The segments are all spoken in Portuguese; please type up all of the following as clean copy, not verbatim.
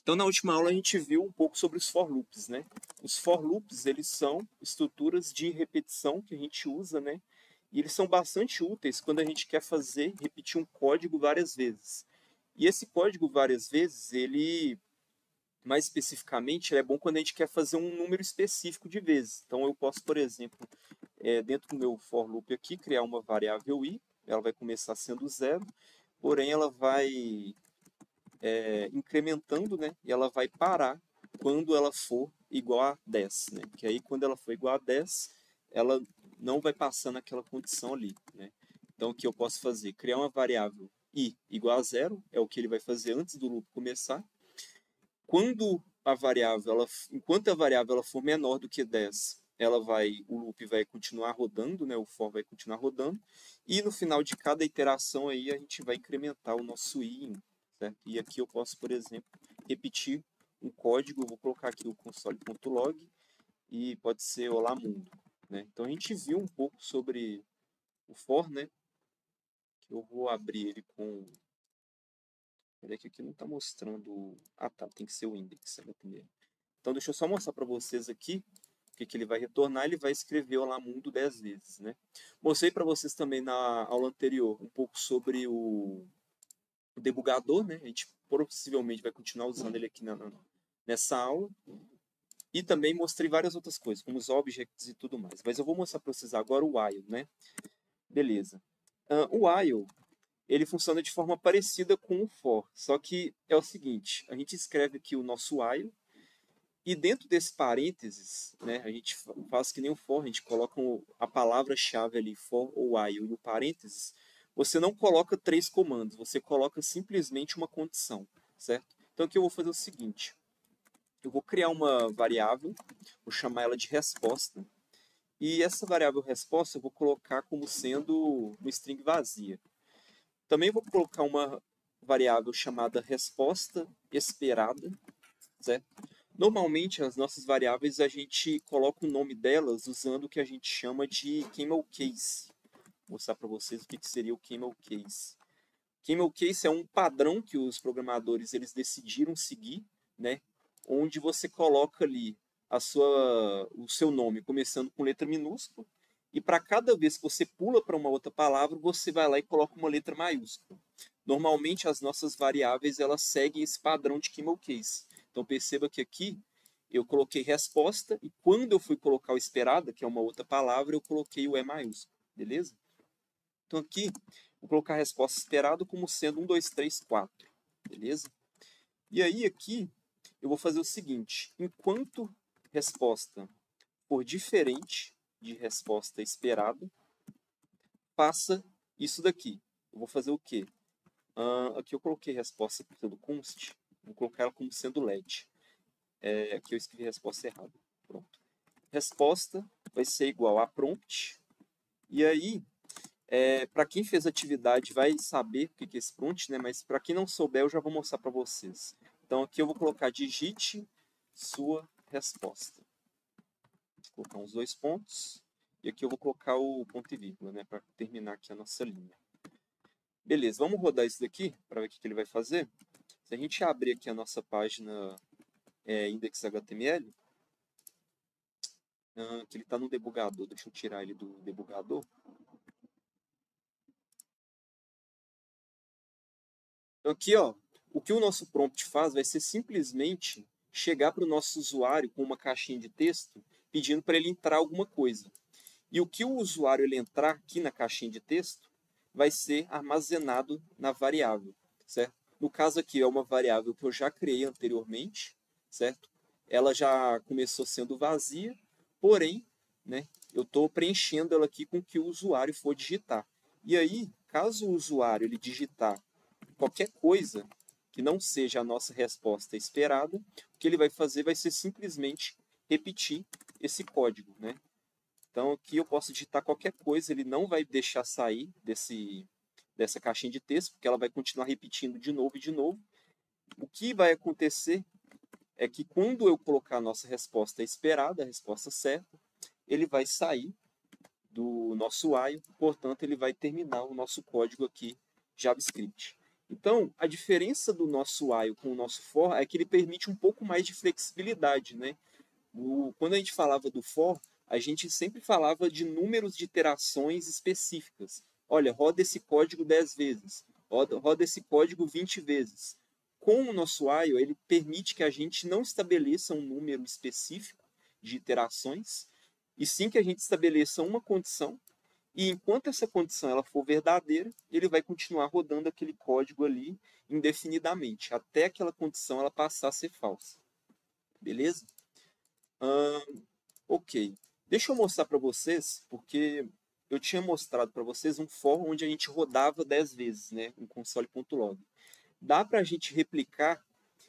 Então, na última aula, a gente viu um pouco sobre os for loops, né? Os for loops, eles são estruturas de repetição que a gente usa, né? E eles são bastante úteis quando a gente quer repetir um código várias vezes. E esse código várias vezes, ele, mais especificamente, ele é bom quando a gente quer fazer um número específico de vezes. Então, eu posso, por exemplo, dentro do meu for loop aqui, criar uma variável i, ela vai começar sendo 0, porém ela vai incrementando, né? E ela vai parar quando ela for igual a 10, né? Que aí quando ela for igual a 10, ela não vai passar naquela condição ali, né? Então o que eu posso fazer? Criar uma variável i igual a 0, é o que ele vai fazer antes do loop começar. Quando a variável, enquanto a variável ela for menor do que 10, o loop vai continuar rodando, né? O for vai continuar rodando. E no final de cada iteração aí a gente vai incrementar o nosso i em 1. Certo? E aqui eu posso, por exemplo, repetir um código, eu vou colocar aqui o console.log e pode ser olá mundo. Né? Então a gente viu um pouco sobre o for, né? Que eu vou abrir ele com... Peraí que aqui não está mostrando... Ah tá, tem que ser o index primeiro. Então deixa eu só mostrar para vocês aqui o que ele vai retornar. Ele vai escrever olá mundo 10 vezes. Né? Mostrei para vocês também na aula anterior um pouco sobre o debugador, né? A gente possivelmente vai continuar usando ele aqui nessa aula. E também mostrei várias outras coisas, como os objects e tudo mais. Mas eu vou mostrar para vocês agora o while, né? Beleza. O while, ele funciona de forma parecida com o for. Só que é o seguinte, a gente escreve aqui o nosso while, e dentro desse parênteses, né, a gente faz que nem o for, a gente coloca a palavra-chave ali, for ou while, e no parênteses, você não coloca 3 comandos, você coloca simplesmente uma condição, certo? Então aqui eu vou fazer o seguinte, eu vou criar uma variável, vou chamar ela de resposta, e essa variável resposta eu vou colocar como sendo uma string vazia. Também vou colocar uma variável chamada resposta esperada, certo? Normalmente, as nossas variáveis, a gente coloca o nome delas usando o que a gente chama de camel case. Vou mostrar para vocês o que seria o camel case. Camel case é um padrão que os programadores eles decidiram seguir, né? Onde você coloca ali o seu nome começando com letra minúscula, e para cada vez que você pula para uma outra palavra, você vai lá e coloca uma letra maiúscula. Normalmente, as nossas variáveis elas seguem esse padrão de camel case. Então perceba que aqui eu coloquei resposta e quando eu fui colocar o esperada, que é uma outra palavra, eu coloquei o E maiúsculo, beleza? Então aqui vou colocar a resposta esperada como sendo 1, 2, 3, 4, beleza? E aí aqui eu vou fazer o seguinte, enquanto resposta for diferente de resposta esperada, passa isso daqui. Eu vou fazer o quê? Aqui eu coloquei resposta pelo const, vou colocar ela como sendo LED. Aqui eu escrevi a resposta errada. Pronto. Resposta vai ser igual a prompt. E aí, para quem fez atividade vai saber o que é esse prompt, né? Mas para quem não souber, eu já vou mostrar para vocês. Então aqui eu vou colocar digite sua resposta. Vou colocar uns 2 pontos. E aqui eu vou colocar o ponto e vírgula, né? Para terminar aqui a nossa linha. Beleza, vamos rodar isso daqui para ver o que ele vai fazer. Se a gente abrir aqui a nossa página index.html, que ele está no debugador, deixa eu tirar ele do debugador. Então aqui, ó, o que o nosso prompt faz vai ser simplesmente chegar para o nosso usuário com uma caixinha de texto pedindo para ele entrar alguma coisa. E o que o usuário ele entrar aqui na caixinha de texto vai ser armazenado na variável, certo? No caso aqui é uma variável que eu já criei anteriormente, certo? Ela já começou sendo vazia, porém, né, eu estou preenchendo ela aqui com o que o usuário for digitar. E aí, caso o usuário ele digitar qualquer coisa que não seja a nossa resposta esperada, o que ele vai fazer vai ser simplesmente repetir esse código, né? Então aqui eu posso digitar qualquer coisa, ele não vai deixar sair dessa caixinha de texto, porque ela vai continuar repetindo de novo e de novo. O que vai acontecer é que quando eu colocar a nossa resposta esperada, a resposta certa, ele vai sair do nosso while, portanto ele vai terminar o nosso código aqui JavaScript. Então, a diferença do nosso while com o nosso for é que ele permite um pouco mais de flexibilidade, né? Quando a gente falava do for, a gente sempre falava de números de iterações específicas. Olha, roda esse código 10 vezes, roda esse código 20 vezes. Com o nosso while, ele permite que a gente não estabeleça um número específico de iterações, e sim que a gente estabeleça uma condição, e enquanto essa condição ela for verdadeira, ele vai continuar rodando aquele código ali indefinidamente, até aquela condição ela passar a ser falsa. Beleza? Ok. Deixa eu mostrar para vocês, porque eu tinha mostrado para vocês um for onde a gente rodava 10 vezes, né, em console.log. Dá para a gente replicar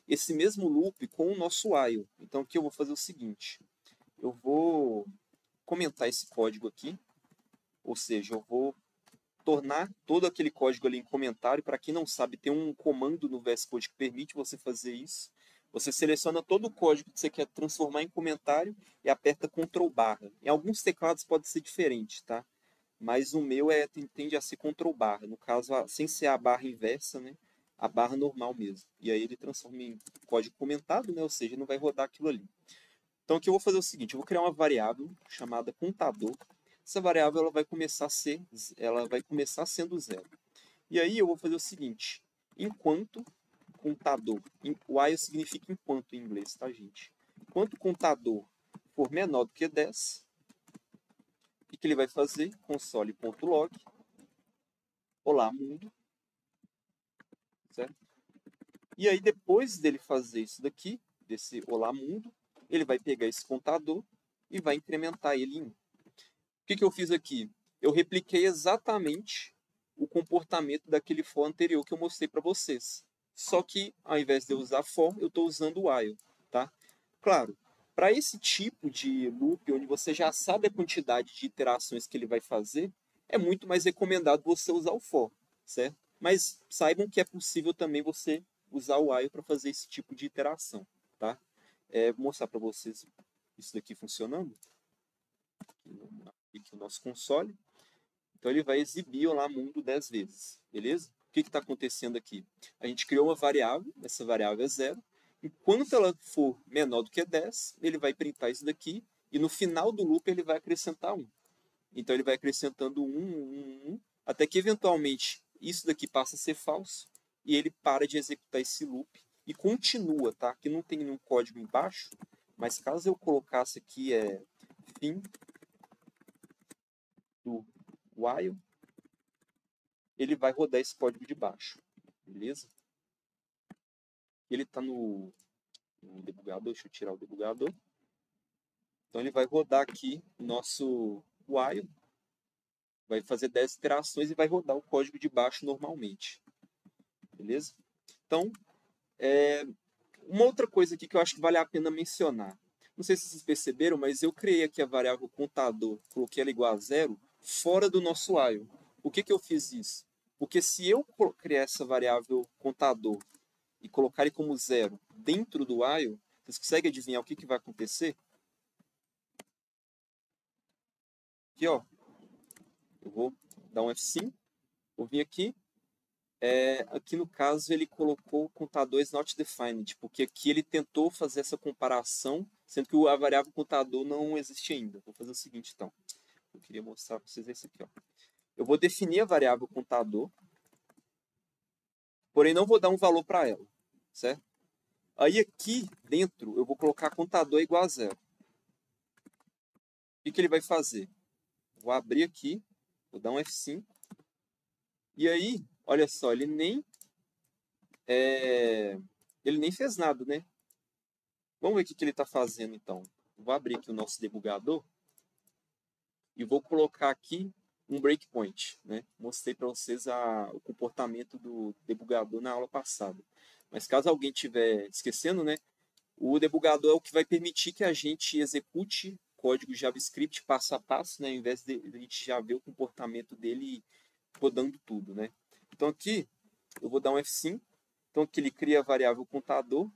esse mesmo loop com o nosso while. Então, aqui eu vou fazer o seguinte. Eu vou comentar esse código aqui, ou seja, eu vou tornar todo aquele código ali em comentário. Para quem não sabe, tem um comando no VS Code que permite você fazer isso. Você seleciona todo o código que você quer transformar em comentário e aperta Ctrl barra. Em alguns teclados pode ser diferente, tá? Mas o meu tende a ser Ctrl barra. No caso, sem ser a barra inversa, né? A barra normal mesmo. E aí ele transforma em código comentado, né? Ou seja, não vai rodar aquilo ali. Então, o que eu vou fazer é o seguinte, eu vou criar uma variável chamada contador. Essa variável ela vai começar sendo zero. E aí eu vou fazer o seguinte, enquanto contador, while significa enquanto em inglês, tá, gente? Enquanto contador for menor do que 10, o que ele vai fazer? Console.log, olá mundo, certo? E aí depois dele fazer isso daqui, desse olá mundo, ele vai pegar esse contador e vai incrementar ele em 1. O que eu fiz aqui? Eu repliquei exatamente o comportamento daquele for anterior que eu mostrei para vocês. Só que, ao invés de eu usar for, eu estou usando while. Tá? Claro, para esse tipo de loop, onde você já sabe a quantidade de iterações que ele vai fazer, é muito mais recomendado você usar o for, certo? Mas saibam que é possível também você usar o while para fazer esse tipo de iteração. Tá? Vou mostrar para vocês isso daqui funcionando. Aqui o nosso console. Então ele vai exibir lá mundo 10 vezes, beleza? O que está acontecendo aqui? A gente criou uma variável, essa variável é zero. Enquanto ela for menor do que 10, ele vai printar isso daqui, e no final do loop ele vai acrescentar 1. Então ele vai acrescentando 1, até que eventualmente isso daqui passa a ser falso, e ele para de executar esse loop, e continua, tá? Aqui não tem nenhum código embaixo, mas caso eu colocasse aqui fim do while, ele vai rodar esse código de baixo, beleza? Ele está no debugador, deixa eu tirar o debugador. Então ele vai rodar aqui o nosso while, vai fazer 10 iterações e vai rodar o código de baixo normalmente, beleza? Então, uma outra coisa aqui que eu acho que vale a pena mencionar. Não sei se vocês perceberam, mas eu criei aqui a variável contador, coloquei ela igual a zero, fora do nosso while. Por que eu fiz isso? Porque se eu criar essa variável contador e colocar ele como zero dentro do while, vocês conseguem adivinhar o que vai acontecer? Aqui, ó, eu vou dar um F5, vou vir aqui. Aqui no caso ele colocou o contador is not defined, porque aqui ele tentou fazer essa comparação, sendo que a variável contador não existe ainda. Vou fazer o seguinte então. Eu queria mostrar para vocês esse aqui, ó. Eu vou definir a variável contador, porém não vou dar um valor para ela, certo? Aí aqui dentro eu vou colocar contador igual a zero. O que ele vai fazer? Vou abrir aqui, vou dar um F5. E aí, olha só, ele nem fez nada, né? Vamos ver o que ele está fazendo, então. Vou abrir aqui o nosso debugador e vou colocar aqui um breakpoint, né? Mostrei para vocês o comportamento do debugador na aula passada. Mas caso alguém estiver esquecendo, né? O debugador é o que vai permitir que a gente execute código JavaScript passo a passo, né? Ao invés de a gente já ver o comportamento dele rodando tudo, né? Então aqui eu vou dar um F5. Então aqui ele cria a variável contador.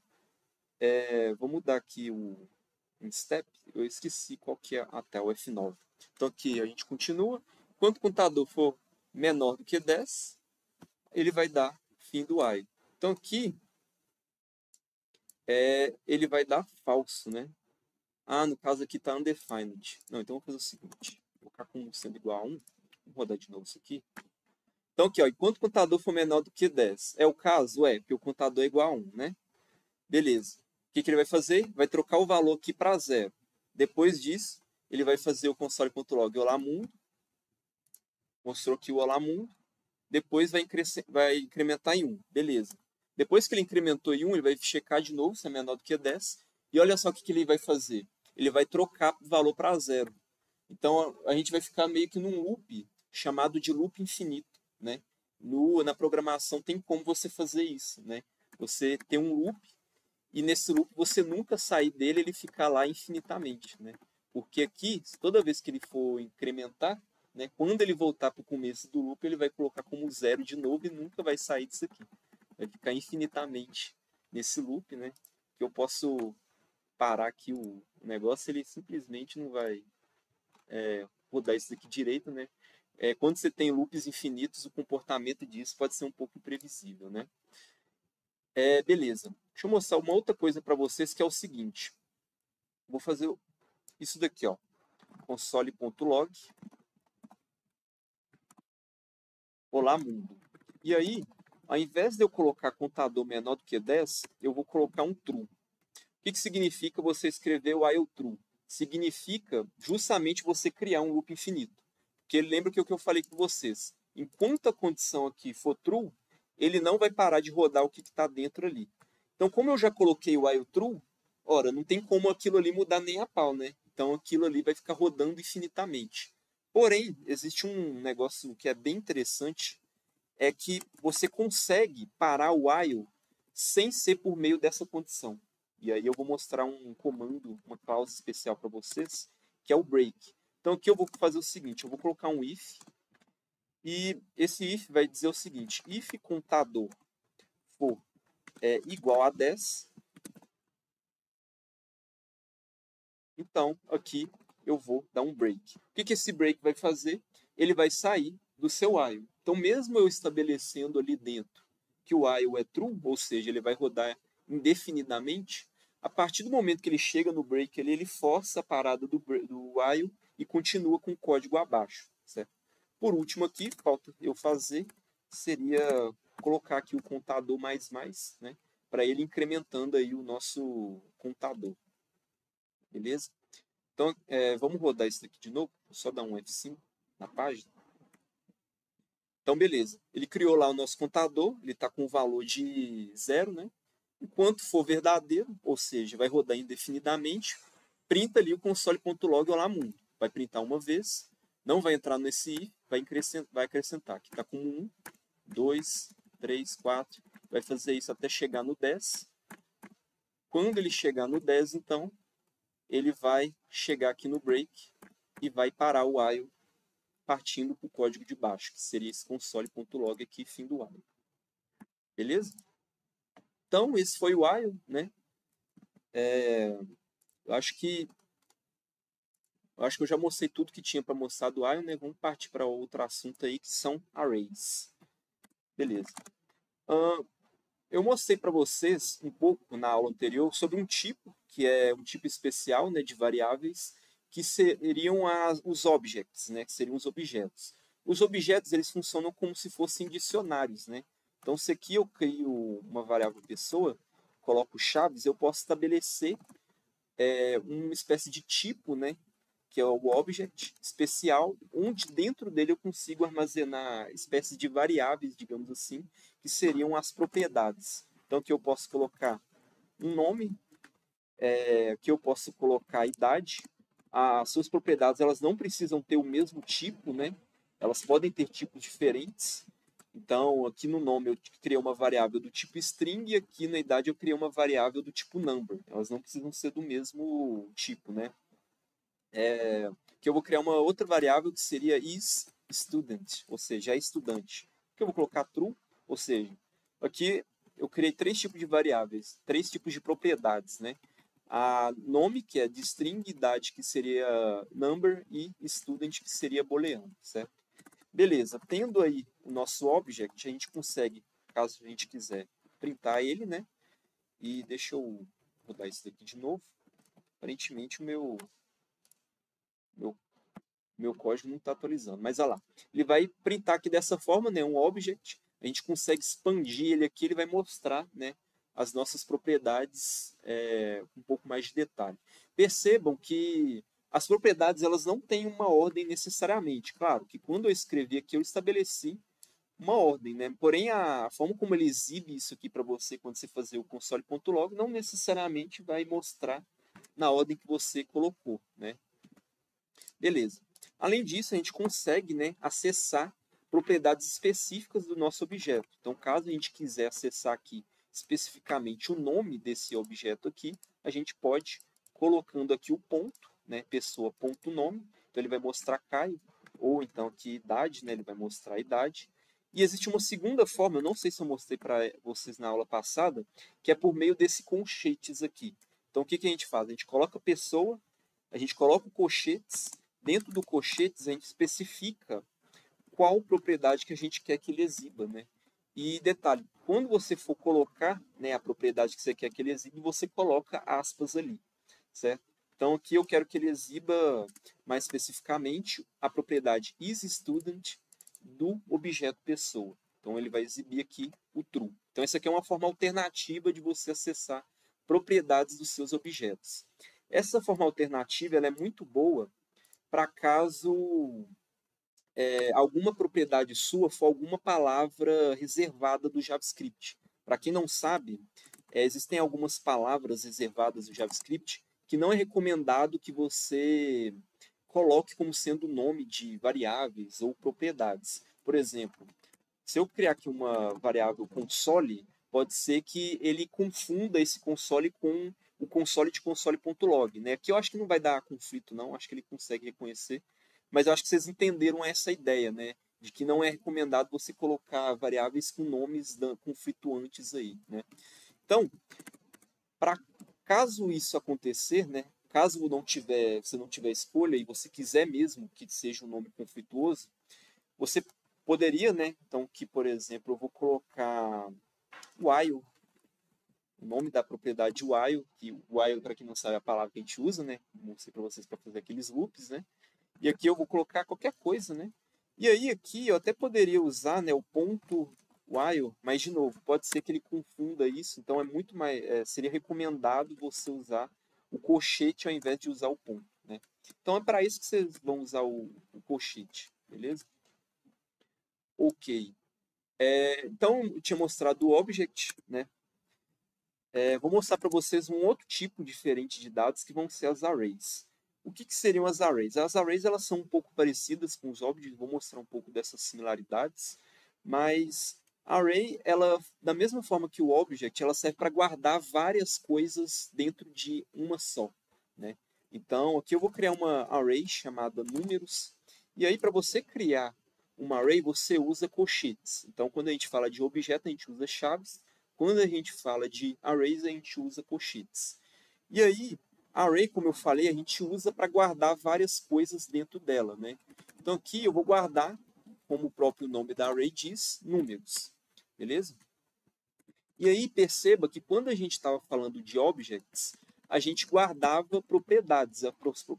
Vou mudar aqui o step. Eu esqueci qual que é até o F9. Então aqui a gente continua. Quando o contador for menor do que 10, ele vai dar fim do while. Então aqui ele vai dar falso, né? Ah, no caso aqui está undefined. Não, então vou fazer o seguinte. Vou colocar como sendo igual a 1. Vou rodar de novo isso aqui. Então aqui, ó, enquanto o contador for menor do que 10. É o caso? É, porque o contador é igual a 1, né? Beleza. O que ele vai fazer? Vai trocar o valor aqui para 0. Depois disso, ele vai fazer o console.log olá mundo. Mostrou aqui o olá mundo. Depois vai incrementar em 1. Beleza. Depois que ele incrementou em 1, ele vai checar de novo se é menor do que 10. E olha só o que ele vai fazer. Ele vai trocar o valor para 0. Então, a gente vai ficar meio que num loop chamado de loop infinito, né? Na programação tem como você fazer isso, né? Você tem um loop e nesse loop você nunca sair dele, ele ficar lá infinitamente, né? Porque aqui, toda vez que ele for incrementar, né, quando ele voltar para o começo do loop, ele vai colocar como 0 de novo e nunca vai sair disso aqui. Vai ficar infinitamente nesse loop, né? Que eu posso parar aqui o negócio, ele simplesmente não vai rodar isso aqui direito, né? Quando você tem loops infinitos, o comportamento disso pode ser um pouco imprevisível, né? Beleza. Deixa eu mostrar uma outra coisa para vocês, que é o seguinte. Vou fazer isso daqui, ó. Console.log olá mundo. E aí, ao invés de eu colocar contador menor do que 10, eu vou colocar um true. O que significa você escrever o while true? Significa justamente você criar um loop infinito. Porque lembra que o que eu falei com vocês. Enquanto a condição aqui for true, ele não vai parar de rodar o que está dentro ali. Então, como eu já coloquei o while true, ora, não tem como aquilo ali mudar nem a pau, né? Então, aquilo ali vai ficar rodando infinitamente. Porém, existe um negócio que é bem interessante, é que você consegue parar o while sem ser por meio dessa condição. E aí eu vou mostrar um comando, uma cláusula especial para vocês, que é o break. Então aqui eu vou fazer o seguinte, eu vou colocar um if, e esse if vai dizer o seguinte, if contador for igual a 10, então aqui eu vou dar um break. O que esse break vai fazer? Ele vai sair do seu while. Então mesmo eu estabelecendo ali dentro que o while é true, ou seja, ele vai rodar indefinidamente, a partir do momento que ele chega no break ali, ele força a parada do while e continua com o código abaixo, certo? Por último aqui, falta eu fazer, seria colocar aqui o contador mais, né? Para ele incrementando aí o nosso contador. Beleza? Então, vamos rodar isso aqui de novo. Vou só dar um F5 na página. Então, beleza. Ele criou lá o nosso contador, ele está com o valor de 0, né? Enquanto for verdadeiro, ou seja, vai rodar indefinidamente, printa ali o console.log olá mundo. Vai printar uma vez, não vai entrar nesse if, vai acrescentar. Aqui está com 1, 2, 3, 4. Vai fazer isso até chegar no 10. Quando ele chegar no 10, então, ele vai chegar aqui no break e vai parar o while partindo para o código de baixo, que seria esse console.log aqui, fim do while. Beleza? Então, esse foi o while, né? Eu acho que eu já mostrei tudo que tinha para mostrar do while, né? Vamos partir para outro assunto aí, que são arrays. Beleza. Eu mostrei para vocês um pouco na aula anterior sobre um tipo, que é um tipo especial, né, de variáveis, que seriam os objects, né, que seriam os objetos. Os objetos, eles funcionam como se fossem dicionários, né? Então, se aqui eu crio uma variável pessoa, coloco chaves, eu posso estabelecer uma espécie de tipo, né, que é o object especial, onde dentro dele eu consigo armazenar espécies de variáveis, digamos assim, que seriam as propriedades. Então, aqui eu posso colocar um nome, aqui eu posso colocar a idade. As suas propriedades, elas não precisam ter o mesmo tipo, né? Elas podem ter tipos diferentes. Então, aqui no nome eu criei uma variável do tipo string e aqui na idade eu criei uma variável do tipo number. Elas não precisam ser do mesmo tipo, né? Que eu vou criar uma outra variável que seria isStudent, ou seja, é estudante. Que eu vou colocar true, ou seja, aqui eu criei 3 tipos de variáveis, 3 tipos de propriedades, né? A nome, que é de string, idade, que seria number, e student, que seria booleano, certo? Beleza, tendo aí o nosso object, a gente consegue caso a gente quiser printar ele, né? E deixa eu rodar isso daqui de novo. Aparentemente o meu código não está atualizando, mas olha lá. Ele vai printar aqui dessa forma, né? Um object. A gente consegue expandir ele aqui, ele vai mostrar, né? As nossas propriedades com um pouco mais de detalhe. Percebam que as propriedades elas não têm uma ordem necessariamente. Claro que quando eu escrevi aqui, eu estabeleci uma ordem, né? Porém, a forma como ele exibe isso aqui para você quando você fazer o console.log não necessariamente vai mostrar na ordem que você colocou, né? Beleza. Além disso, a gente consegue, né, acessar propriedades específicas do nosso objeto. Então, caso a gente quiser acessar aqui especificamente o nome desse objeto aqui, a gente pode colocando aqui o ponto, né, pessoa.nome. Então, ele vai mostrar Caio, ou então aqui idade, né, ele vai mostrar a idade. E existe uma segunda forma, eu não sei se eu mostrei para vocês na aula passada, que é por meio desse colchetes aqui. Então, o que, que a gente faz? A gente coloca pessoa, a gente coloca o colchetes, dentro do colchetes a gente especifica qual propriedade que a gente quer que ele exiba, né? E detalhe, quando você for colocar, né, a propriedade que você quer que ele exiba, você coloca aspas ali, certo? Então aqui eu quero que ele exiba mais especificamente a propriedade isStudent do objeto pessoa. Então ele vai exibir aqui o true. Então essa aqui é uma forma alternativa de você acessar propriedades dos seus objetos. Essa forma alternativa ela é muito boa para caso alguma propriedade sua for alguma palavra reservada do JavaScript. Para quem não sabe, existem algumas palavras reservadas do JavaScript que não é recomendado que você coloque como sendo nome de variáveis ou propriedades. Por exemplo, se eu criar aqui uma variável console, pode ser que ele confunda esse console com o console de console.log, né? Aqui eu acho que não vai dar conflito, não. Acho que ele consegue reconhecer. Mas eu acho que vocês entenderam essa ideia, né? De que não é recomendado você colocar variáveis com nomes conflituantes aí, né? Então, caso isso acontecer, né? Caso você não tiver escolha e você quiser mesmo que seja um nome conflituoso, você poderia, né? Então, que, por exemplo, eu vou colocar while, o nome da propriedade while, que while, para quem não sabe, é a palavra que a gente usa, né? Mostrei para vocês para fazer aqueles loops, né? E aqui eu vou colocar qualquer coisa, né? E aí aqui eu até poderia usar, né, o ponto while, mas de novo, pode ser que ele confunda isso, então é muito mais, seria recomendado você usar o colchete ao invés de usar o ponto, né? Então é para isso que vocês vão usar o colchete, beleza? Ok. Então, eu tinha mostrado o object, né? Vou mostrar para vocês um outro tipo diferente de dados que vão ser as arrays. O que seriam as arrays? As arrays elas são um pouco parecidas com os objects, vou mostrar um pouco dessas similaridades, mas a array, ela, da mesma forma que o object, ela serve para guardar várias coisas dentro de uma só, né? Então, aqui eu vou criar uma array chamada números, e aí para você criar uma array, você usa colchetes. Então, quando a gente fala de objeto, a gente usa chaves. Quando a gente fala de arrays, a gente usa colchetes. E aí, a array, como eu falei, a gente usa para guardar várias coisas dentro dela, né? Então, aqui eu vou guardar, como o próprio nome da array diz, números. Beleza? E aí, perceba que quando a gente estava falando de objects, a gente guardava propriedades.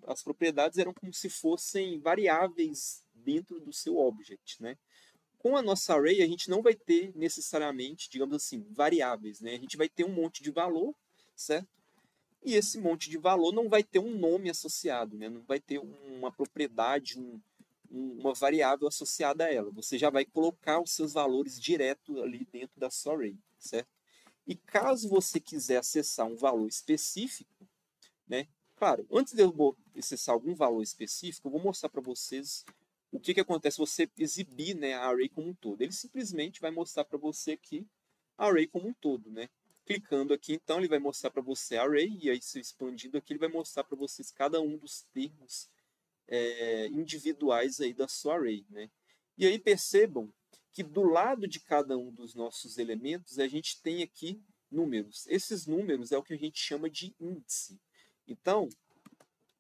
As propriedades eram como se fossem variáveis dentro do seu object, né? Com a nossa array, a gente não vai ter necessariamente, digamos assim, variáveis, né? A gente vai ter um monte de valor, certo? E esse monte de valor não vai ter um nome associado, né? Não vai ter uma propriedade, uma variável associada a ela. Você já vai colocar os seus valores direto ali dentro da sua array, certo? E caso você quiser acessar um valor específico, né? Claro, antes de eu acessar algum valor específico, eu vou mostrar para vocês o que acontece se você exibir, né, a array como um todo. Ele simplesmente vai mostrar para você aqui a array como um todo, né? Clicando aqui, então, ele vai mostrar para você a array, e aí, se expandindo aqui, ele vai mostrar para vocês cada um dos termos individuais aí da sua array, né? E aí, percebam que do lado de cada um dos nossos elementos, a gente tem aqui números. Esses números é o que a gente chama de índice. Então,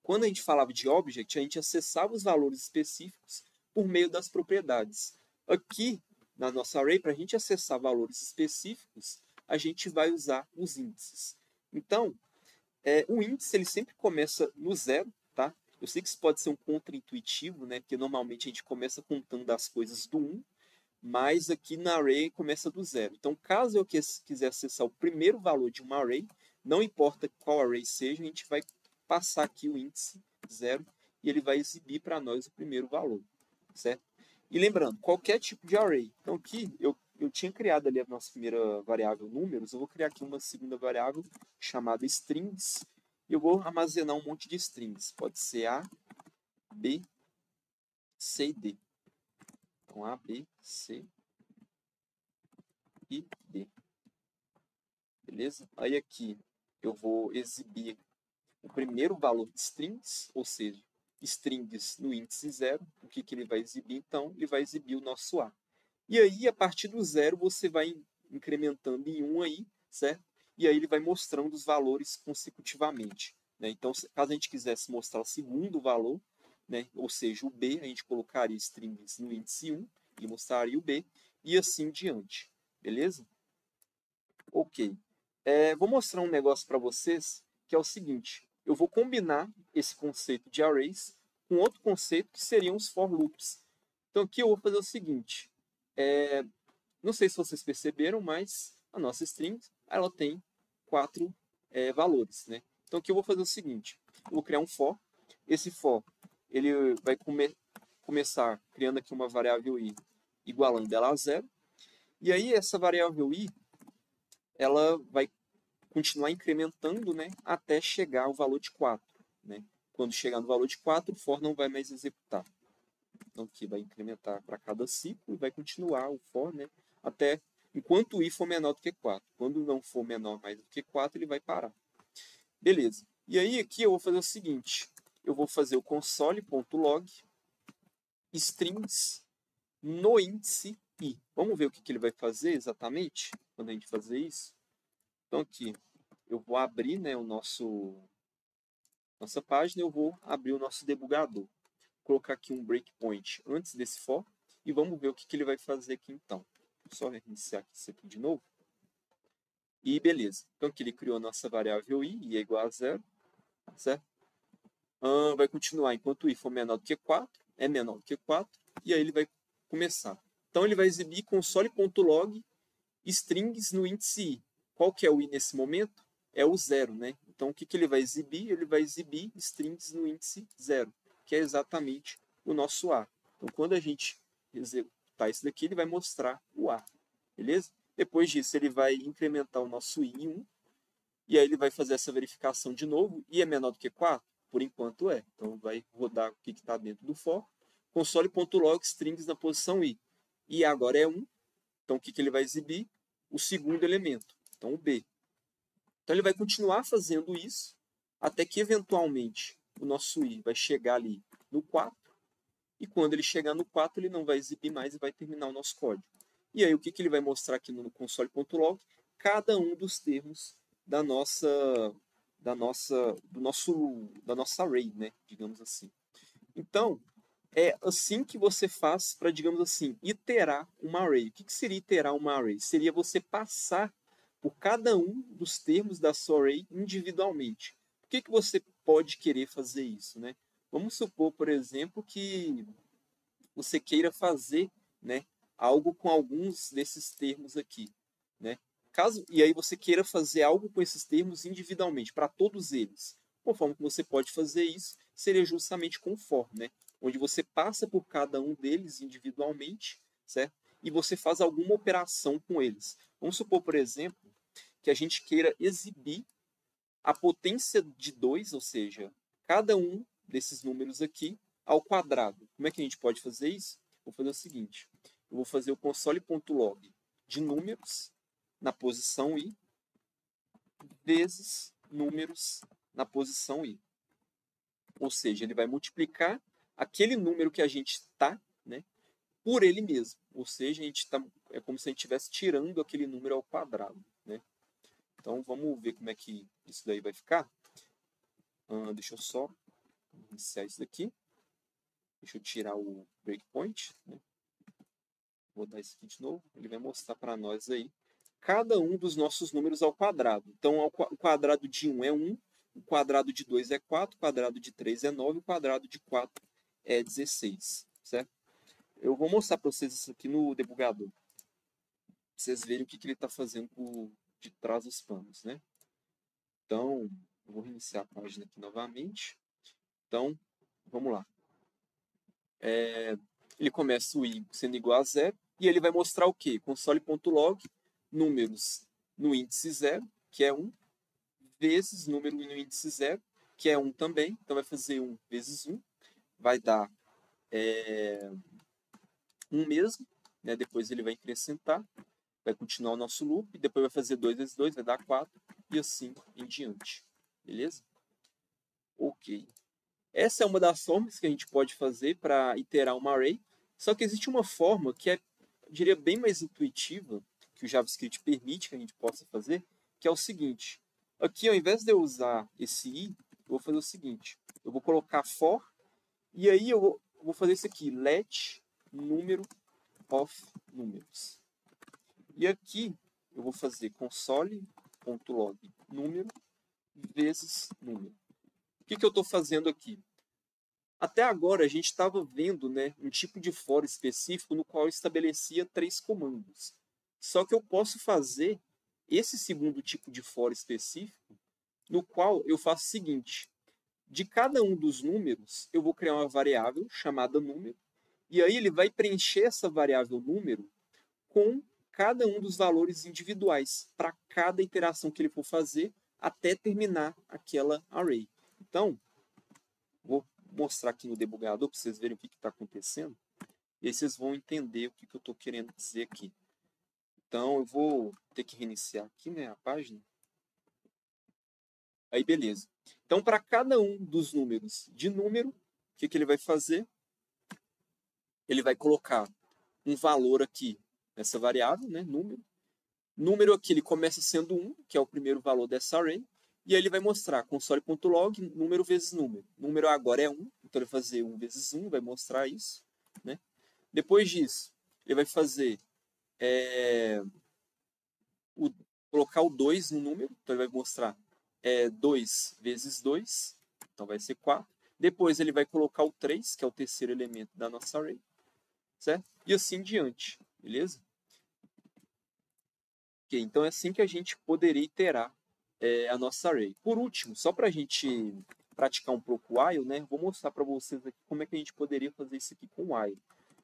quando a gente falava de object, a gente acessava os valores específicos por meio das propriedades. Aqui, na nossa array, para a gente acessar valores específicos, a gente vai usar os índices. Então, o índice ele sempre começa no zero, tá? Eu sei que isso pode ser um contra-intuitivo, né? Porque normalmente a gente começa contando as coisas do 1, mas aqui na array começa do zero. Então, caso eu quiser acessar o primeiro valor de uma array, não importa qual array seja, a gente vai passar aqui o índice 0 e ele vai exibir para nós o primeiro valor, certo? E lembrando, qualquer tipo de array. Então aqui eu tinha criado ali a nossa primeira variável números, eu vou criar aqui uma segunda variável chamada strings, e eu vou armazenar um monte de strings. Pode ser A, B, C e D. Então A, B, C e D. Beleza? Aí aqui eu vou exibir o primeiro valor de strings, ou seja, strings no índice 0. O que ele vai exibir, então? Ele vai exibir o nosso A. E aí, a partir do 0, você vai incrementando em 1 aí, certo? E aí ele vai mostrando os valores consecutivamente, né? Então, caso a gente quisesse mostrar o segundo valor, né? Ou seja, o B, a gente colocaria strings no índice 1 e mostraria o B, e assim diante, beleza? Ok. Vou mostrar um negócio para vocês, que é o seguinte. Eu vou combinar esse conceito de arrays com outro conceito, que seriam os for loops. Então, aqui eu vou fazer o seguinte. Não sei se vocês perceberam, mas a nossa string ela tem 4 valores, né? Então, aqui eu vou fazer o seguinte. Eu vou criar um for. Esse for ele vai começar criando aqui uma variável i igualando ela a 0. E aí, essa variável i ela vai continuar incrementando, né, até chegar ao valor de 4. Né? Quando chegar no valor de 4, o for não vai mais executar. Então, aqui vai incrementar para cada ciclo e vai continuar o for, né, até enquanto o i for menor do que 4. Quando não for menor mais do que 4, ele vai parar. Beleza. E aí, aqui eu vou fazer o seguinte. Eu vou fazer o console.log strings no índice i. Vamos ver o que ele vai fazer exatamente quando a gente fazer isso? Então, aqui, eu vou abrir, né, nossa página, eu vou abrir o nosso debugador. Vou colocar aqui um breakpoint antes desse for e vamos ver o que ele vai fazer aqui então. Vou só reiniciar isso aqui de novo. E beleza. Então, aqui ele criou a nossa variável i é igual a 0, certo? Vai continuar enquanto i for menor do que 4, é menor do que 4, e aí ele vai começar. Então, ele vai exibir console.log strings no índice i. Qual que é o i nesse momento? É o 0, né? Então, o que ele vai exibir? Ele vai exibir strings no índice 0, que é exatamente o nosso A. Então, quando a gente executar isso daqui, ele vai mostrar o A, beleza? Depois disso, ele vai incrementar o nosso i em 1, e aí ele vai fazer essa verificação de novo. I é menor do que 4? Por enquanto é. Então, vai rodar o que está dentro do for. Console.log strings na posição i. I agora é 1. Então, o que ele vai exibir? O segundo elemento. Então, o B. Então, ele vai continuar fazendo isso até que, eventualmente, o nosso i vai chegar ali no 4. E quando ele chegar no 4, ele não vai exibir mais e vai terminar o nosso código. E aí, o que ele vai mostrar aqui no console.log? Cada um dos termos da nossa array, né? Digamos assim. Então, é assim que você faz para, digamos assim, iterar uma array. O que seria iterar uma array? Seria você passar por cada um dos termos da sua array individualmente. Por que você pode querer fazer isso, né? Vamos supor, por exemplo, que você queira fazer, né, algo com alguns desses termos aqui, né? E aí você queira fazer algo com esses termos individualmente, para todos eles. Uma forma que você pode fazer isso seria justamente com for, né? Onde você passa por cada um deles individualmente, certo? E você faz alguma operação com eles. Vamos supor, por exemplo, que a gente queira exibir a potência de 2, ou seja, cada um desses números aqui ao quadrado. Como é que a gente pode fazer isso? Vou fazer o seguinte. Eu vou fazer o console.log de números na posição i vezes números na posição i. Ou seja, ele vai multiplicar aquele número que a gente está, né, por ele mesmo. Ou seja, é como se a gente estivesse tirando aquele número ao quadrado. Né? Então, vamos ver como é que isso daí vai ficar. Deixa eu só iniciar isso daqui. Deixa eu tirar o breakpoint. Né? Vou dar isso aqui de novo. Ele vai mostrar para nós aí cada um dos nossos números ao quadrado. Então, o quadrado de 1 é 1, o quadrado de 2 é 4, o quadrado de 3 é 9, o quadrado de 4 é 16, certo? Eu vou mostrar para vocês isso aqui no debugador, para vocês verem o que ele está fazendo por de trás dos panos, né? Então, eu vou reiniciar a página aqui novamente. Então, vamos lá. Ele começa o i sendo igual a 0, e ele vai mostrar o quê? Console.log, números no índice 0, que é 1, vezes número no índice 0, que é 1 também. Então, vai fazer 1 vezes 1, vai dar 1 mesmo, né? Depois ele vai acrescentar, vai continuar o nosso loop, depois vai fazer 2 vezes 2, vai dar 4, e assim em diante. Beleza? Ok. Essa é uma das formas que a gente pode fazer para iterar uma array, só que existe uma forma que é, eu diria, bem mais intuitiva, que o JavaScript permite que a gente possa fazer, que é o seguinte. Aqui, ao invés de eu usar esse i, eu vou fazer o seguinte. Eu vou colocar for, e aí eu vou fazer isso aqui, let número of números. E aqui eu vou fazer console.log número vezes número. O que eu estou fazendo aqui? Até agora a gente estava vendo, né, um tipo de for específico no qual eu estabelecia 3 comandos. Só que eu posso fazer esse segundo tipo de for específico, no qual eu faço o seguinte. De cada um dos números, eu vou criar uma variável chamada número, e aí ele vai preencher essa variável número com cada um dos valores individuais para cada iteração que ele for fazer até terminar aquela array. Então, vou mostrar aqui no debugador para vocês verem o que está acontecendo. E aí vocês vão entender o que eu estou querendo dizer aqui. Então, eu vou ter que reiniciar aqui, né, a página. Aí, beleza. Então, para cada um dos números de número, o que ele vai fazer? Ele vai colocar um valor aqui nessa variável, né, número. Número aqui ele começa sendo 1, que é o primeiro valor dessa array. E aí ele vai mostrar console.log, número vezes número. Número agora é 1, então ele vai fazer 1 vezes 1, vai mostrar isso. Né? Depois disso, ele vai fazer colocar o 2 no número, então ele vai mostrar 2 vezes 2, então vai ser 4. Depois ele vai colocar o 3, que é o terceiro elemento da nossa array, certo? E assim em diante, beleza? Ok, então é assim que a gente poderia iterar a nossa array. Por último, só para a gente praticar um pouco o while, né, vou mostrar para vocês aqui como é que a gente poderia fazer isso aqui com o while.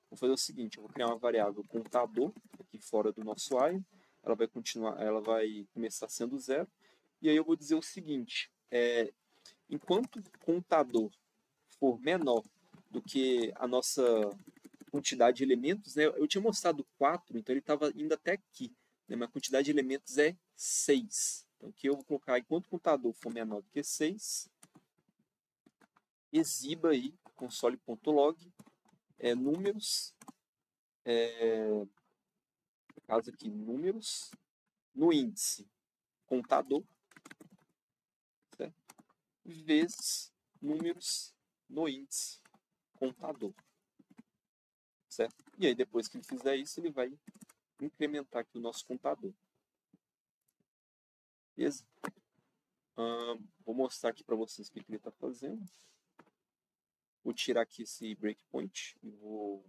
Vou fazer o seguinte, eu vou criar uma variável contador aqui fora do nosso while, ela vai começar sendo 0, e aí eu vou dizer o seguinte, enquanto o contador for menor do que a nossa quantidade de elementos, né, eu tinha mostrado 4, então ele estava indo até aqui, né, mas a quantidade de elementos é 6. Então aqui eu vou colocar, enquanto o contador for menor do que 6, exiba aí console.log números, no caso aqui, números no índice contador, certo? Vezes números no índice contador, certo? E aí depois que ele fizer isso, ele vai incrementar aqui o nosso contador. Beleza? Vou mostrar aqui para vocês o que ele está fazendo. Vou tirar aqui esse breakpoint e vou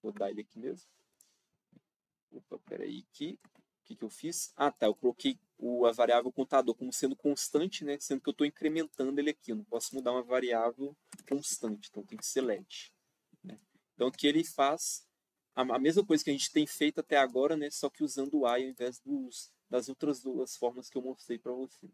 rodar ele aqui mesmo. Opa, peraí, aqui. O que eu fiz? Ah, tá. Eu coloquei a variável contador como sendo constante, né? Sendo que eu estou incrementando ele aqui. Eu não posso mudar uma variável constante, então tem que ser let. Né? Então aqui ele faz a mesma coisa que a gente tem feito até agora, né? Só que usando o I ao invés das outras duas formas que eu mostrei para vocês.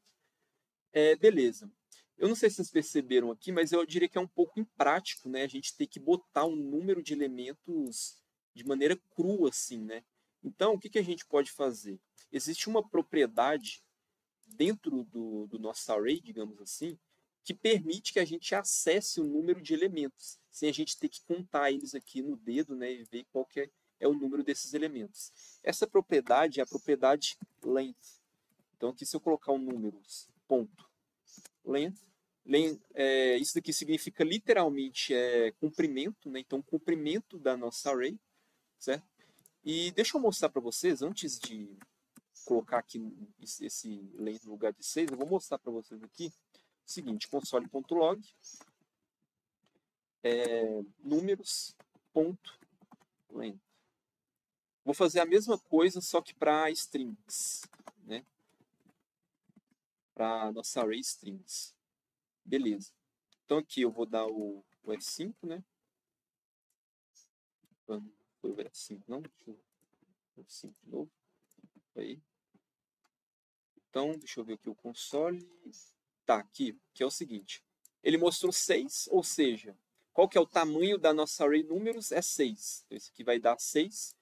Beleza. Eu não sei se vocês perceberam aqui, mas eu diria que é um pouco imprático, né? A gente ter que botar um número de elementos de maneira crua, assim, né? Então, o que a gente pode fazer? Existe uma propriedade dentro do nosso array, digamos assim, que permite que a gente acesse o número de elementos, sem a gente ter que contar eles aqui no dedo, né? E ver qual que é o número desses elementos. Essa propriedade é a propriedade length. Então, aqui se eu colocar um número, ponto, length, isso daqui significa literalmente comprimento, né? Então, comprimento da nossa array, certo? E deixa eu mostrar para vocês, antes de colocar aqui esse len no lugar de 6, eu vou mostrar para vocês aqui o seguinte, console.log, números.len. Vou fazer a mesma coisa, só que para strings, né? Para nossa array strings. Beleza. Então aqui eu vou dar o F5, né? Foi o F5, não? Deixa eu ver F5 de novo. Aí. Então, deixa eu ver aqui o console. Tá, aqui, que é o seguinte. Ele mostrou 6, ou seja, qual que é o tamanho da nossa array números? É 6. Então, esse aqui vai dar 6.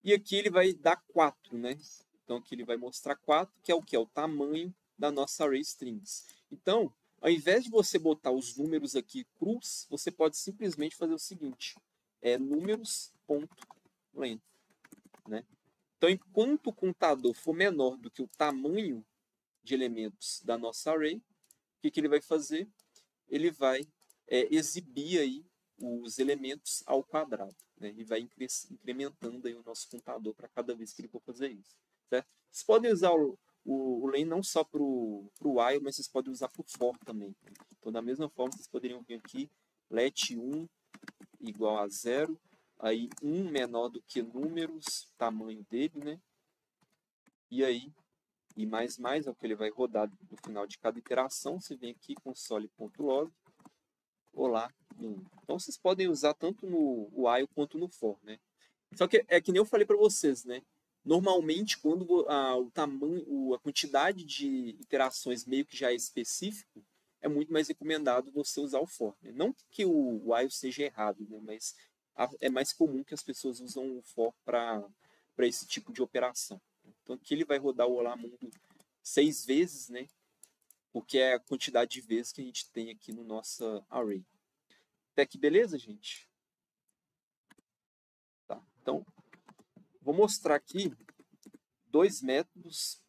E aqui ele vai dar 4, né? Então, aqui ele vai mostrar 4, que é o que? É o tamanho da nossa array strings. Então, ao invés de você botar os números aqui crus, você pode simplesmente fazer o seguinte. Números.length, né? Então, enquanto o contador for menor do que o tamanho de elementos da nossa array, o que ele vai fazer? Ele vai exibir aí os elementos ao quadrado, né? E vai incrementando aí o nosso contador para cada vez que ele for fazer isso, certo? Vocês podem usar o len não só para o while, mas vocês podem usar para o for também. Então, da mesma forma, vocês poderiam vir aqui, let 1 igual a 0, aí 1 menor do que números, tamanho dele, né? E aí, e mais é o que ele vai rodar no final de cada iteração. Você vem aqui, console.log, olá. Então, vocês podem usar tanto no while quanto no for, né? Só que é que nem eu falei para vocês, né? Normalmente, quando o tamanho, a quantidade de iterações meio que já é específico, é muito mais recomendado você usar o for, né? Não que o while seja errado, né? Mas é mais comum que as pessoas usam o for para esse tipo de operação. Então, aqui ele vai rodar o olá mundo 6 vezes, né? Porque é a quantidade de vezes que a gente tem aqui no nosso array. Até que beleza, gente? Tá. Então, vou mostrar aqui dois métodos,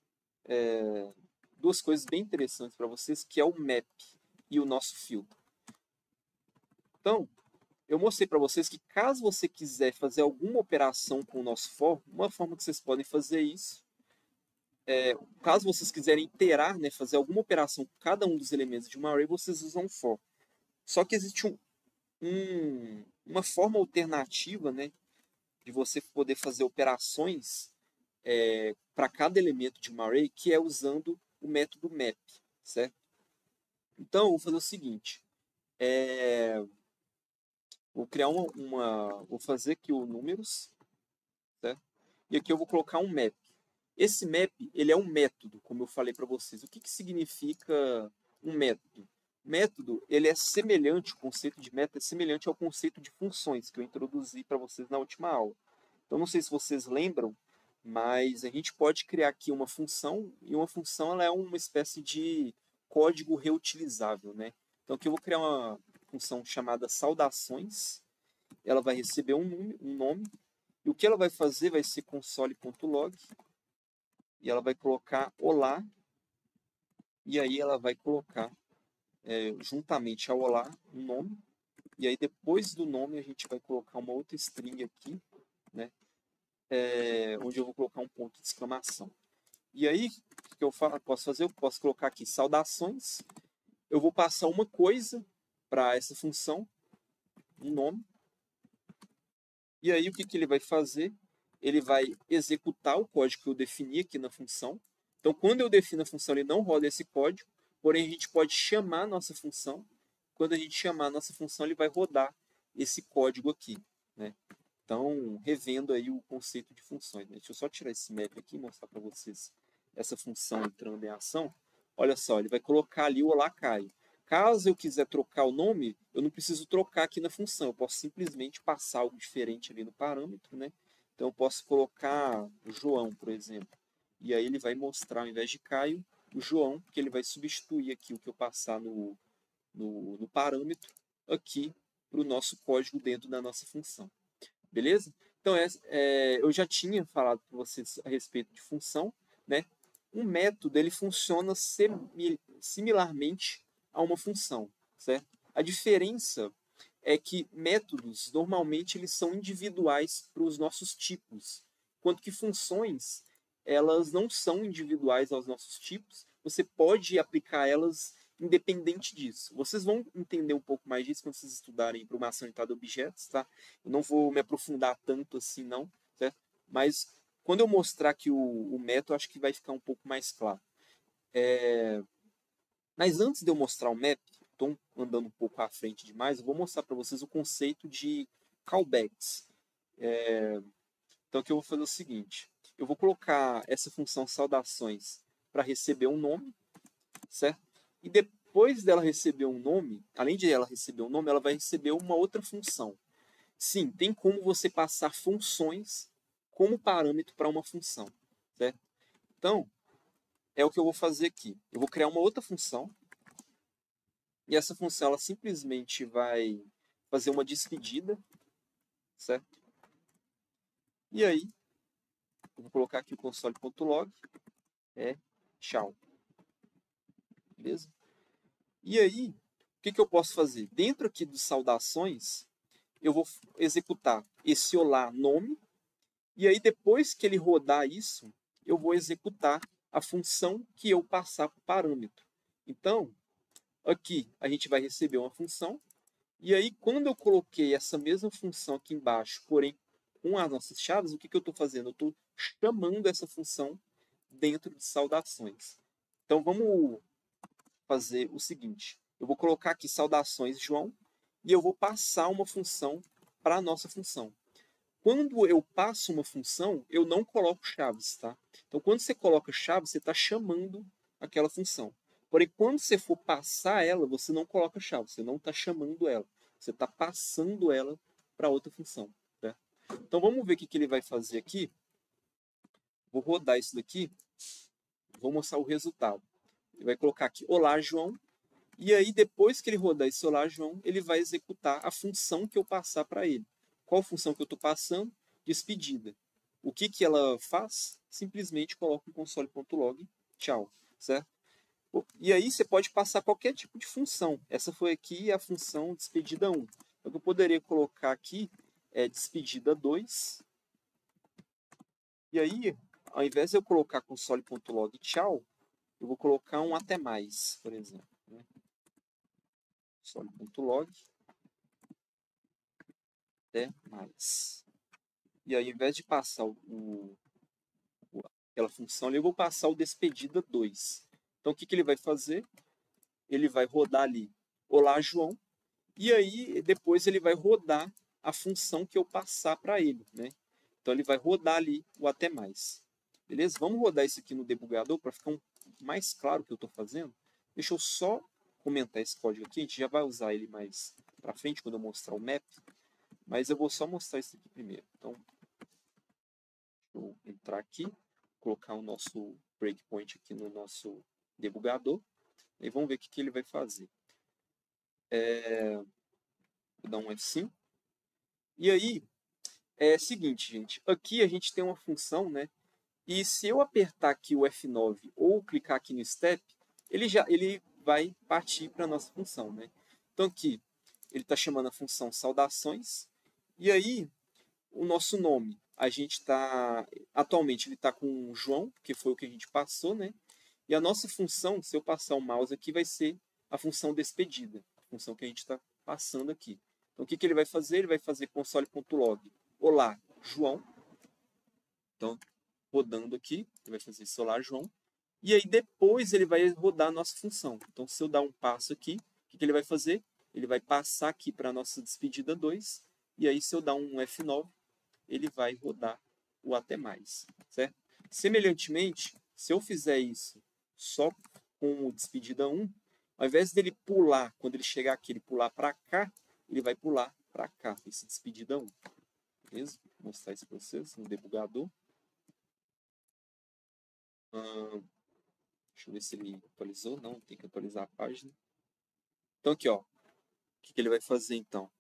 duas coisas bem interessantes para vocês, que é o map e o nosso filtro. Então, eu mostrei para vocês que caso você quiser fazer alguma operação com o nosso for, uma forma que vocês podem fazer isso caso vocês quiserem iterar, né, fazer alguma operação com cada um dos elementos de uma array, vocês usam o for. Só que existe uma forma alternativa, né, de você poder fazer operações para cada elemento de uma array, que é usando o método map, certo? Então, eu vou fazer o seguinte. Vou criar vou fazer aqui o números, certo? E aqui eu vou colocar um map. Esse map, ele é um método, como eu falei para vocês. O que significa um método? Método, ele é semelhante, o conceito de método é semelhante ao conceito de funções que eu introduzi para vocês na última aula. Então, não sei se vocês lembram, mas a gente pode criar aqui uma função, e uma função ela é uma espécie de código reutilizável, né? Então, aqui eu vou criar uma função chamada saudações, ela vai receber um nome, e o que ela vai fazer vai ser console.log, e ela vai colocar olá, e aí ela vai colocar, juntamente ao olá, um nome, e aí depois do nome a gente vai colocar uma outra string aqui, né, onde eu vou colocar um ponto de exclamação. E aí, o que eu posso fazer? Eu posso colocar aqui saudações, eu vou passar uma coisa para essa função, um nome, e aí o que ele vai fazer? Ele vai executar o código que eu defini aqui na função. Então, quando eu defino a função, ele não roda esse código, porém a gente pode chamar a nossa função. Quando a gente chamar a nossa função, ele vai rodar esse código aqui, né? Então, revendo aí o conceito de funções, né? Deixa eu só tirar esse map aqui e mostrar para vocês essa função entrando em ação. Olha só, ele vai colocar ali o olá Caio. Caso eu quiser trocar o nome, eu não preciso trocar aqui na função. Eu posso simplesmente passar algo diferente ali no parâmetro, né? Então, eu posso colocar João, por exemplo. E aí ele vai mostrar, ao invés de Caio, o João, porque ele vai substituir aqui o que eu passar no parâmetro aqui para o nosso código dentro da nossa função. Beleza? Então, eu já tinha falado para vocês a respeito de função, né? Um método, ele funciona similarmente a uma função, certo? A diferença é que métodos, normalmente, eles são individuais para os nossos tipos. quanto que funções, elas não são individuais aos nossos tipos, você pode aplicar elas independente disso. Vocês vão entender um pouco mais disso quando vocês estudarem programação orientada a objetos, tá? Eu não vou me aprofundar tanto assim, não, certo? Mas quando eu mostrar aqui o método, acho que vai ficar um pouco mais claro. Mas antes de eu mostrar o map, estou andando um pouco à frente demais, eu vou mostrar para vocês o conceito de callbacks. Então, aqui eu vou fazer o seguinte. Eu vou colocar essa função saudações para receber um nome, certo? E depois dela receber um nome, além de ela receber um nome, ela vai receber uma outra função. Sim, tem como você passar funções como parâmetro para uma função, certo? Então, é o que eu vou fazer aqui. Eu vou criar uma outra função. E essa função, ela simplesmente vai fazer uma despedida, certo? E aí, eu vou colocar aqui o console.log, tchau. Beleza? E aí, o que eu posso fazer? Dentro aqui dos saudações, eu vou executar esse olá nome, e aí depois que ele rodar isso, eu vou executar a função que eu passar para o parâmetro. Então, aqui a gente vai receber uma função, e aí quando eu coloquei essa mesma função aqui embaixo, porém com as nossas chaves, o que eu estou fazendo? Eu estou chamando essa função dentro de saudações. Então vamos fazer o seguinte. Eu vou colocar aqui saudações João, e eu vou passar uma função para a nossa função. Quando eu passo uma função, eu não coloco chaves, tá? Então, quando você coloca chaves, você está chamando aquela função. Porém, quando você for passar ela, você não coloca chave, você não está chamando ela. Você está passando ela para outra função. Tá? Então, vamos ver o que ele vai fazer aqui. Vou rodar isso daqui. Vou mostrar o resultado. Ele vai colocar aqui, olá, João. E aí, depois que ele rodar esse olá, João, ele vai executar a função que eu passar para ele. Qual função que eu estou passando? Despedida. O que ela faz? Simplesmente coloca o console.log, tchau, certo? E aí você pode passar qualquer tipo de função. Essa foi aqui a função despedida 1. Então, eu poderia colocar aqui despedida 2. E aí, ao invés de eu colocar console.log tchau, eu vou colocar um até mais, por exemplo. Né? Console.log até mais. E aí, ao invés de passar aquela função ali, eu vou passar o despedida 2. Então, o que ele vai fazer? Ele vai rodar ali, olá, João. E aí, depois ele vai rodar a função que eu passar para ele, né? Então, ele vai rodar ali o até mais. Beleza? Vamos rodar isso aqui no debugador para ficar mais claro o que eu estou fazendo. Deixa eu só comentar esse código aqui. A gente já vai usar ele mais para frente, quando eu mostrar o map. Mas eu vou só mostrar isso aqui primeiro. Então, deixa eu entrar aqui, colocar o nosso breakpoint aqui no nosso debugador. E vamos ver o que ele vai fazer. Vou dar um F5. E aí, é o seguinte, gente. Aqui a gente tem uma função, né? E se eu apertar aqui o F9 ou clicar aqui no step, ele vai partir para a nossa função, né? Então aqui, ele está chamando a função saudações. E aí, o nosso nome, a gente está... Atualmente ele está com o João, que foi o que a gente passou, né? E a nossa função, se eu passar o mouse aqui, vai ser a função despedida. A função que a gente está passando aqui. Então, o que ele vai fazer? Ele vai fazer console.log. Olá, João. Então, rodando aqui, ele vai fazer esse olá, João. E aí, depois, ele vai rodar a nossa função. Então, se eu dar um passo aqui, o que ele vai fazer? Ele vai passar aqui para a nossa despedida 2. E aí, se eu dar um F9, ele vai rodar o até mais, certo? Semelhantemente, se eu fizer isso só com o despedida 1, ao invés dele pular, quando ele chegar aqui, ele pular para cá, ele vai pular para cá, esse despedida 1. Beleza? Vou mostrar isso para vocês no debugador. Deixa eu ver se ele atualizou. Não, tem que atualizar a página. Então aqui, ó. O que ele vai fazer então?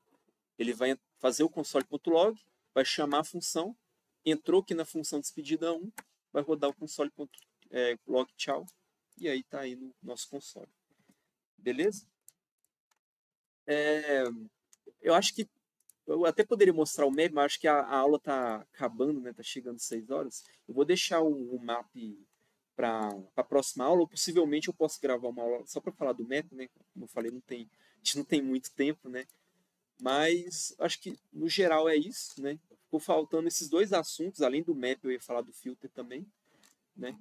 Ele vai fazer o console.log, vai chamar a função, entrou aqui na função despedida 1, vai rodar o console.log tchau, e aí está aí no nosso console. Beleza? Eu acho que Eu até poderia mostrar o map, mas acho que a aula está acabando, né? Tá chegando 6 horas. Eu vou deixar o map para a próxima aula, ou possivelmente eu posso gravar uma aula só para falar do map, né? Como eu falei, a gente não tem muito tempo, né? Mas acho que no geral é isso, né? Ficou faltando esses dois assuntos, além do map, eu ia falar do filter também, né?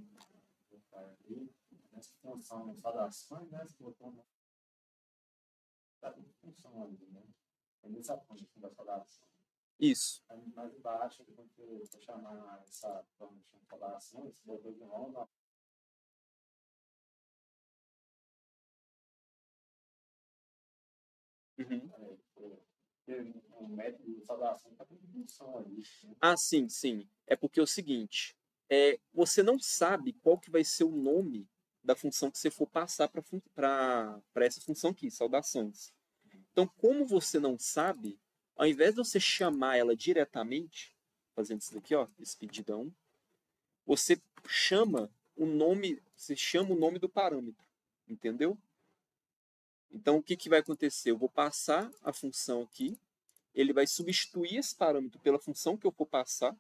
Nessa função de saudações, né? Você botou uma função ali, né? Essa função da saudação. Isso. Aí mais embaixo, quando você chamar essa função de saudação, você botou de novo. Uhum. Um método de saudação está com função ali. Né? Ah, sim, sim. É porque é o seguinte, você não sabe qual que vai ser o nome da função que você for passar para essa função aqui, saudações. Então, como você não sabe, ao invés de você chamar ela diretamente, fazendo isso daqui, ó, despedidão, você chama você chama o nome do parâmetro, entendeu? Então, o que, que vai acontecer? Eu vou passar a função aqui, ele vai substituir esse parâmetro pela função que eu for passar,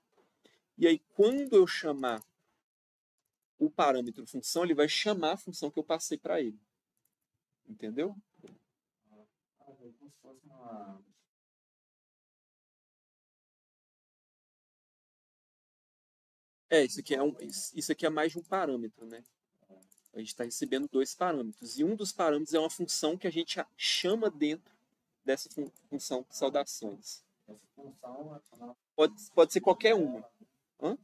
e aí, quando eu chamar o parâmetro função, ele vai chamar a função que eu passei para ele. Entendeu? Como se fosse uma... Isso aqui é mais de um parâmetro, né? A gente está recebendo dois parâmetros. E um dos parâmetros é uma função que a gente chama dentro dessa função de saudações. Essa função Pode ser qualquer uma. Hã?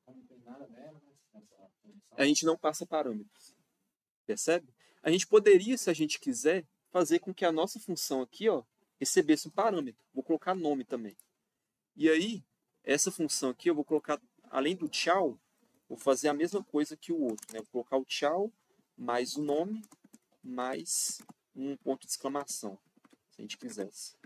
não tem nada nela, A gente não passa parâmetros. Percebe? A gente poderia, se a gente quiser, fazer com que a nossa função aqui, ó, recebesse um parâmetro. Vou colocar nome também. E aí, essa função aqui, eu vou colocar, além do tchau, vou fazer a mesma coisa que o outro. Né? Vou colocar o tchau, mais o nome, mais um ponto de exclamação. Se a gente quisesse.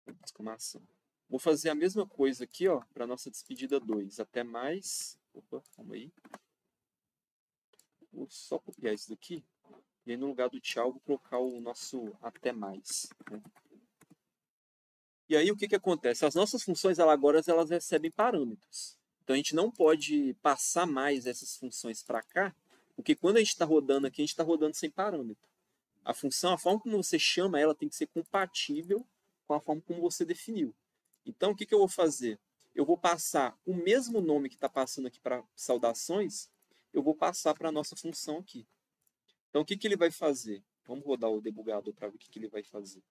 Ponto de exclamação. Vou fazer a mesma coisa aqui, ó, para nossa despedida 2. Até mais. Opa, calma aí. Vou só copiar isso daqui. E aí, no lugar do tchau, vou colocar o nosso até mais. Né? E aí, o que, que acontece? As nossas funções, agora, elas recebem parâmetros. Então, a gente não pode passar mais essas funções para cá, porque quando a gente está rodando aqui, a gente está rodando sem parâmetro. A função, a forma como você chama ela tem que ser compatível com a forma como você definiu. Então, o que, que eu vou fazer? Eu vou passar o mesmo nome que está passando aqui para saudações, eu vou passar para a nossa função aqui. Então, o que, que ele vai fazer? Vamos rodar o debugador para ver o que, que ele vai fazer.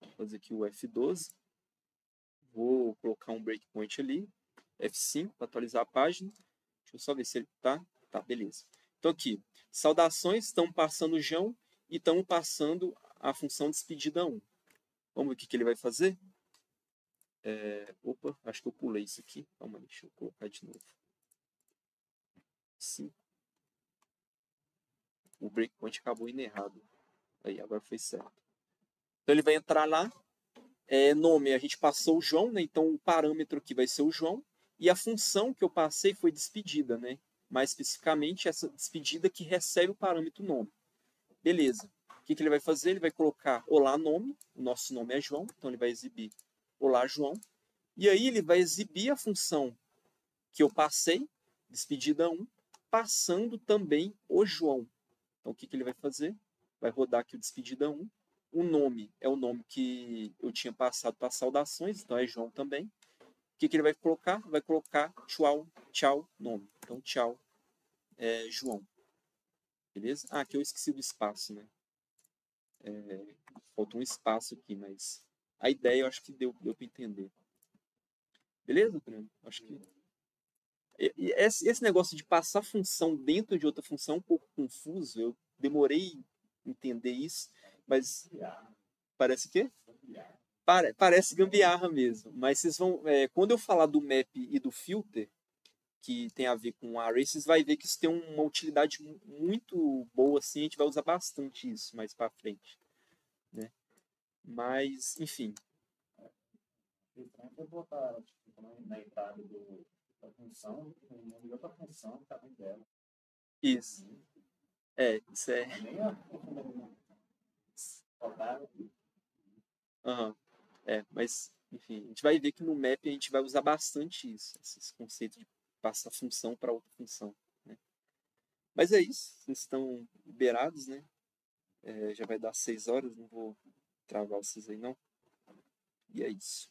Vou fazer aqui o F12. Vou colocar um breakpoint ali. F5 para atualizar a página. Deixa eu só ver se ele tá. Tá, beleza. Então aqui, saudações estão passando o João e estão passando a função despedida 1. Vamos ver o que, que ele vai fazer? Opa, acho que eu pulei isso aqui. Calma, deixa eu colocar de novo. Sim. O breakpoint acabou indo errado. Aí, agora foi certo. Então ele vai entrar lá. Nome, a gente passou o João, né? Então o parâmetro aqui vai ser o João. E a função que eu passei foi despedida, né? Mais especificamente, essa despedida que recebe o parâmetro nome. Beleza. O que, que ele vai fazer? Ele vai colocar olá nome. O nosso nome é João, então ele vai exibir olá João. E aí ele vai exibir a função que eu passei, despedida 1, passando também o João. Então o que, que ele vai fazer? Vai rodar aqui o despedida 1. O nome é o nome que eu tinha passado para saudações, então é João também. O que, que ele vai colocar? Vai colocar tchau, nome. Então tchau, João. Beleza? Ah, aqui eu esqueci do espaço, né? Faltou um espaço aqui, mas a ideia eu acho que deu para entender. Beleza, Bruno? Acho que. E esse negócio de passar função dentro de outra função é um pouco confuso. Eu demorei a entender isso, mas parece que parece gambiarra mesmo. Mas vocês vão. Quando eu falar do map e do filter, que tem a ver com array, vocês vão ver que isso tem uma utilidade muito boa, assim, a gente vai usar bastante isso mais para frente. Né? Mas, enfim. Vou botar na entrada da função, o nome da outra função que está dentro dela. Isso. Isso é. Nem a Aham. Mas, enfim, a gente vai ver que no map a gente vai usar bastante isso, esses conceitos de passar função para outra função, né? Mas é isso, vocês estão liberados, né? Já vai dar 6 horas, não vou travar vocês aí não. E é isso.